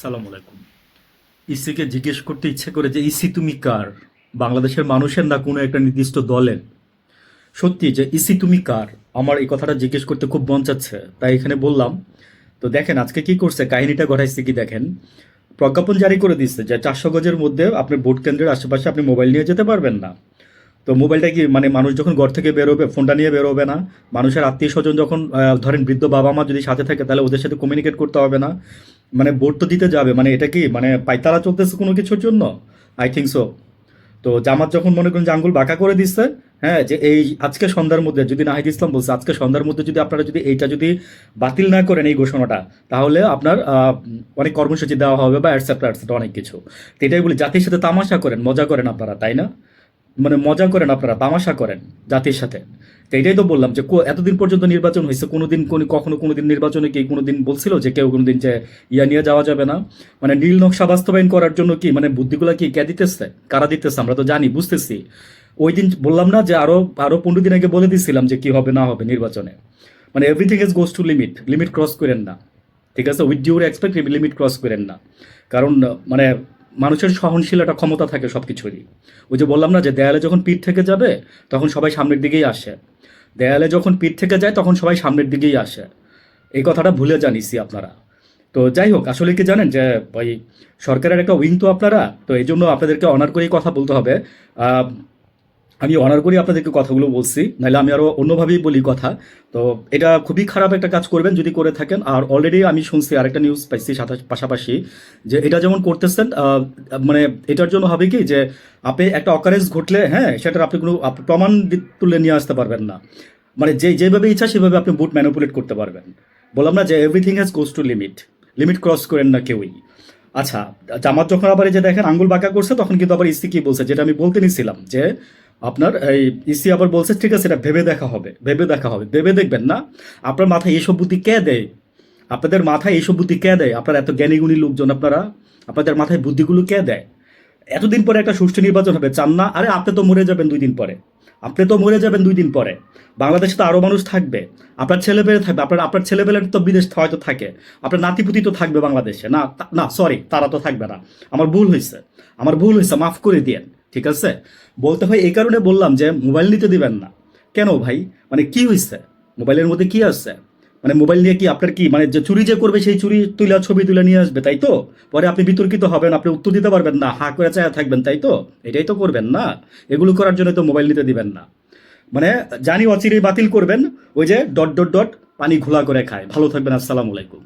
সালাম আলাইকুম। ইসিকে জিজ্ঞেস করতে ইচ্ছে করে যে ইসি তুমি কার? বাংলাদেশের মানুষের না কোনো একটা নির্দিষ্ট দলের? সত্যি যে ইসি তুমি কার, আমার এই কথাটা জিজ্ঞেস করতে খুব মন চাচ্ছে, তাই এখানে বললাম। তো দেখেন আজকে কি করছে, কাহিনীটা ঘটাইছে কি দেখেন। প্রজ্ঞাপন জারি করে দিচ্ছে যে 400 গজের মধ্যে আপনি ভোট কেন্দ্রের আশেপাশে আপনি মোবাইল নিয়ে যেতে পারবেন না। তো মোবাইলটা কি মানে মানুষ যখন ঘর থেকে বেরোবে ফোনটা নিয়ে বেরোবে না? মানুষের আত্মীয় স্বজন যখন ধরেন বৃদ্ধ বাবা মা যদি সাথে থাকে তাহলে ওদের সাথে কমিউনিকেট করতে হবে না? মানে ভোট তো দিতে যাবে, মানে এটা কি মানে পায়তারা চলতেছে কোনো কিছুর জন্য? I think so. তো জামাত যখন মনে করেন যে আঙ্গুল বাঁকা করে দিচ্ছে, হ্যাঁ, যে এই আজকে সন্ধ্যার মধ্যে যদি নাহিদ ইসলাম বলছে আজকে সন্ধ্যার মধ্যে যদি আপনারা যদি এইটা যদি বাতিল না করেন এই ঘোষণাটা, তাহলে আপনার অনেক কর্মসূচি দেওয়া হবে বা অ্যাটসেট্রা অ্যাটসেট্রা অনেক কিছু। তো এটাই বলি, জাতির সাথে তামাশা করেন, মজা করেন আপনারা, তাই না? মানে মজা করেন আপনারা, তামাশা করেন জাতির সাথে। তো এটাই তো বললাম যে এতদিন পর্যন্ত নির্বাচন হয়েছে, কোনোদিন কখনো কোনোদিন নির্বাচনে কি কোনোদিন বলছিল যে কেউ কোনোদিন যে ইয়া নিয়ে যাওয়া যাবে না? মানে নীল নকশা বাস্তবায়ন করার জন্য কি মানে বুদ্ধিগুলা কি কে দিতেছে, কারা দিতেছে আমরা তো জানি, বুঝতেছি। ওই দিন বললাম না যে আরো আরো 15 দিন আগে বলে দিছিলাম যে কি হবে না হবে নির্বাচনে। মানে everything is goes to limit, limit cross করেন না। ঠিক আছে, with due respect limit cross করেন না। কারণ মানে মানুষের সহনশীল একটা ক্ষমতা থাকে সব কিছুরই। ওই যে বললাম না যে দেয়ালে যখন পিঠ থেকে যাবে তখন সবাই সামনের দিকেই আসে। দেয়ালে যখন পিঠ থেকে যায় তখন সবাই সামনের দিকেই আসে। এই কথাটা ভুলে জানিছি আপনারা। তো যাই হোক, আসলে কি জানেন যে ওই সরকারের একটা উইং তো আপনারা, তো এই জন্য আপনাদেরকে অনার করেই কথা বলতে হবে। আহ, আমি অনার করি আপনাদেরকে কথাগুলো বলছি, নাহলে আমি আরো অন্যভাবেই বলি কথা। তো এটা খুবই খারাপ একটা কাজ করবেন যদি করে থাকেন। আর অলরেডি আমি শুনছি আরেকটা নিউজ পাইছি পাশাপাশি, যে এটা যেমন করতেছেন মানে এটার জন্য হবে কি যে আপনি একটা অকারেন্স ঘটলে, হ্যাঁ, সেটার আপনি কোনো প্রমাণ তুলে নিয়ে আসতে পারবেন না। মানে যেভাবে ইচ্ছা সেভাবে আপনি ভোট ম্যানিপুলেট করতে পারবেন। বললাম না যে everything has goes to limit, limit cross করেন না কেউই। আচ্ছা, জামাত যখন আবার এই যে দেখেন আঙ্গুল বাঁকা করছে, তখন কিন্তু আবার ইসি কি বলছে যেটা আমি বলতে নিছিলাম, যে আপনার এই ইসি আবার বলছে ঠিক আছে এটা ভেবে দেখা হবে, ভেবে দেখা হবে। ভেবে দেখবেন না? আপনার মাথায় এইসব বুদ্ধি কে দেয়? আপনাদের মাথায় এইসব বুদ্ধি কে দেয়? আপনারা এত জ্ঞানীগুণী লোকজন, আপনারা আপনাদের মাথায় বুদ্ধিগুলো কে দেয়? এতদিন পরে একটা সুষ্ঠু নির্বাচন হবে, চান না? আরে আপনি তো মরে যাবেন 2 দিন পরে। আপনি তো মরে যাবেন 2 দিন পরে। বাংলাদেশে তো আরো মানুষ থাকবে। আপনার ছেলেপেলে থাকবে, আপনার ছেলেপেলের তো বিদেশ হয়তো থাকে। আপনার নাতিপুতি তো থাকবে বাংলাদেশে, না না সরি, তারা তো থাকবে না। আমার ভুল হয়েছে, আমার ভুল হয়েছে, মাফ করে দিয়েন। ঠিক আছে, বলতে হয় এই কারণে বললাম যে মোবাইল নিতে দিবেন না। কেন ভাই, মানে কি হয়েছে? মোবাইলের মধ্যে কি আছে? মানে মোবাইল নিয়ে কি আপনার কি মানে যে চুরি যে করবে সেই চুরি তুলে ছবি তুলে নিয়ে আসবে, তাই তো? পরে আপনি বিতর্কিত হবেন, আপনি উত্তর দিতে পারবেন না, হা করে চায়া থাকবেন, তাই তো? এটাই তো করবেন না। এগুলো করার জন্য তো মোবাইল নিতে দিবেন না। মানে জানি অচিরেই বাতিল করবেন। ওই যে ডট ডট ডট পানি ঘোলা করে খায়। ভালো থাকবেন, আসসালামু আলাইকুম।